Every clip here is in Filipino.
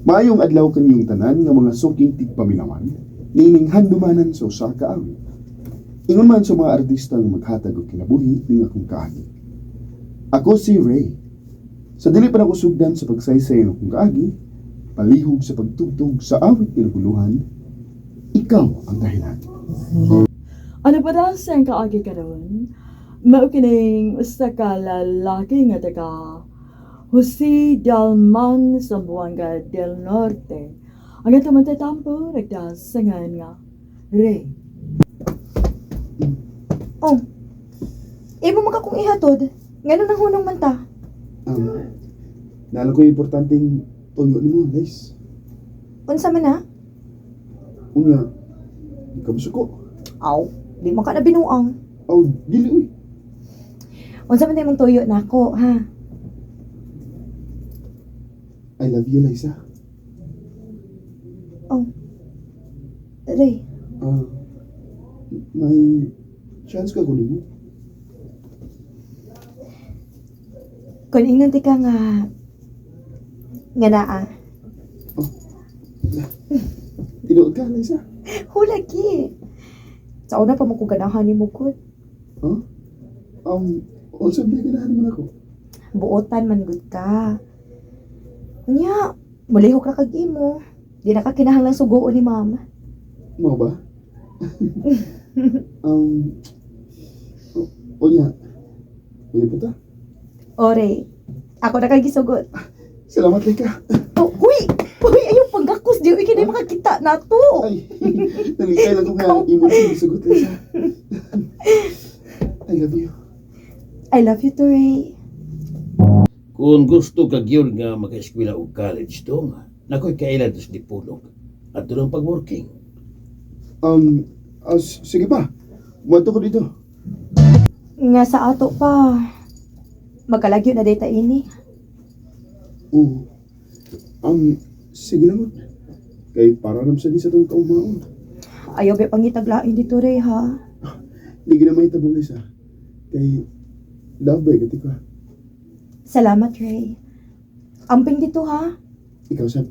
Maayong adlaw kanyong tanan nga mga suking tigpamilawan, nining handumanan sa usa ka awit. Ingon man sa mga artista nga maghatag og kinabuhi ning akong kaagi. Ako si Ray. Sa dili pa nako sugdan sa pagsaysay ng akong kaagi, palihog sa pagtugtog sa awit kinaguluhan, ikaw ang dahilan. Ano pa daw sa kaagi ka ron? Maukining usa ka lalaki nga taga Jose Dalman sa Buanga del Norte. Ang ito matatampo, nagdasangan nga, Ray. Oh, imo maka kong ihatod. Ngano nang hunong man ta? Nalo ko yung importanteng tuyo ni mo, guys. Unsa man na? Unya, ikaw ko. Aw, di man ka na binuang. Aw, dili, uy. Unsa man imong tuyo nako, ha? I love you, Liza. Oh. Ray, May chance ka kunin mo. kung ingon ti ka nga naa. Tinuod ka, Liza. Hulagi. Sa una pa mo kong ganahan ni mo ko. Huh? Also, hindi ganahan naman ako. Buotan man gud ka. Unya, mulihok ra kag imo. Di na ka kinahanglan sugoon ni mama. Mau ba? Unya, uya po ta? Ore, ako na kag gisugot. Salamat, Lika. Oh, huy! Huy, ayaw panggakos. Di ka na makakita na to. Ay, nalikay lang ko nga imo sinusugot, Liza. I love you. I love you too, Ray. Kung gusto ka gyud nga maka-eskwela og college to nga, nakoy kailan tos dipulog at tulong pag-working. Sige pa. Muadto ko dito. Nga sa ato pa, magkalagyo na data ini. Oo. Sige lang. Kay para naman sa di sa itong kaumaon. Ayaw ba pangitaglain dito, Ray, ha? Hindi ka na may tabong, Liza. Kay love ba ikati ka? Salamat, Ray. Amping dito, ha? Ikaw sa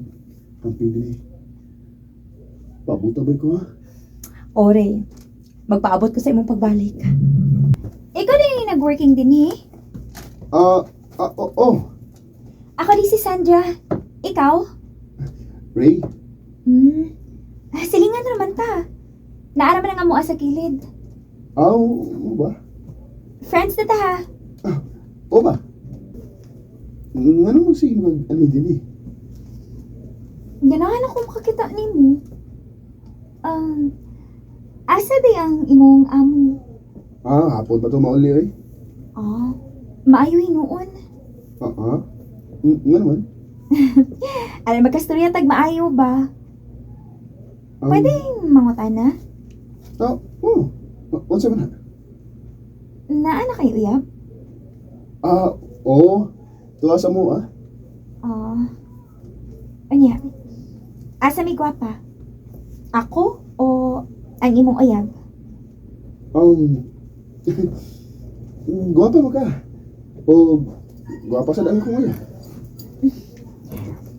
amping din eh. Pabuta ba ko, ha? O, Ray, magpaabot ko sa imong pagbalik. Ikaw din yung nag-working din eh. Oo. Ako din si Sandra. Ikaw? Ray? Silingan naman ta. Naara man nga mo sa kilid. Oo ba? Friends na ta ha. Oo ba? Nga naman sige mag-ano din eh. Ganahan ako makakita ni mo. Asa di ang imong amo? Hapon pa ito mauli eh. Maayo hinuon. Nga naman. Alam magkastorya tag maayo ba? Pwede mangutan na? Oo. What's up na? Naa na kayo uyab? Oo. Tuwa sa mo, Anya? Asa may gwapa? Ako o ang imong uyab? Guwapa mo ka. O, guwapa sa dami ko ngayon.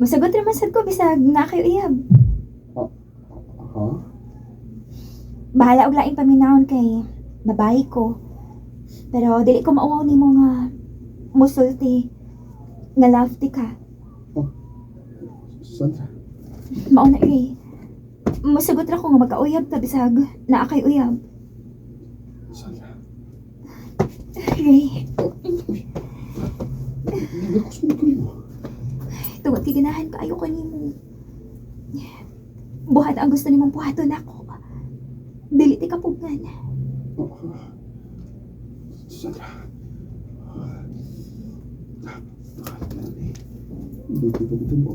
Masagot naman sad ko bisag na kayo uyab. Ha? Bahala og laing paminawon kay babae ko. Pero dili ko mauwaw nimo nga musulti nga love ka. Sandra. Mao na eh. Masugot ra ko nga magkauyab ta bisag naa kay uyab. Sandra. Ray, Hindi ko sumunod ko niyo. tungod kay ganahan ka ayoko nimo. Buhat ang gusto nimong buhaton ako. Dili ti kapugngan. Sandra. Hindi ko pa dito mo.